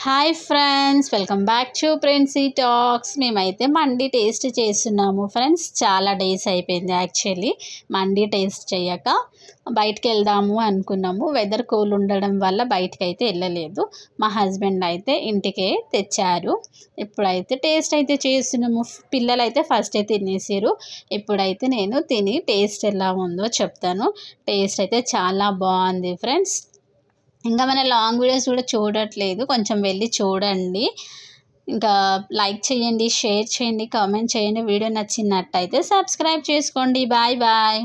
Hi friends, welcome back to Princy talks. మేమైతే mandi taste చేస్తున్నాము ఫ్రెండ్స్. చాలా డేస్ అయిపోయింది యాక్చువల్లీ మండి టేస్ట్ చేయక. బయటికి వెళ్దాము అనుకున్నాము, వెదర్ కూల్ ఉండడం వల్ల బయటికి అయితే వెళ్ళలేదు. మా హస్బెండ్ అయితే ఇంటికే తెచ్చారు. ఇప్పుడైతే టేస్ట్ అయితే చేస్తున్నాము. పిల్లలు అయితే ఫస్ట్ అయితే తినేసారు. ఇప్పుడైతే నేను తిని టేస్ట్ ఎలా ఉందో చెప్తాను. టేస్ట్ అయితే చాలా బాగుంది ఫ్రెండ్స్. ఇంకా మన లాంగ్ వీడియోస్ కూడా చూడట్లేదు, కొంచెం వెళ్ళి చూడండి. ఇంకా లైక్ చేయండి, షేర్ చేయండి, కామెంట్ చేయండి. వీడియో నచ్చినట్టయితే సబ్స్క్రైబ్ చేసుకోండి. Bye bye.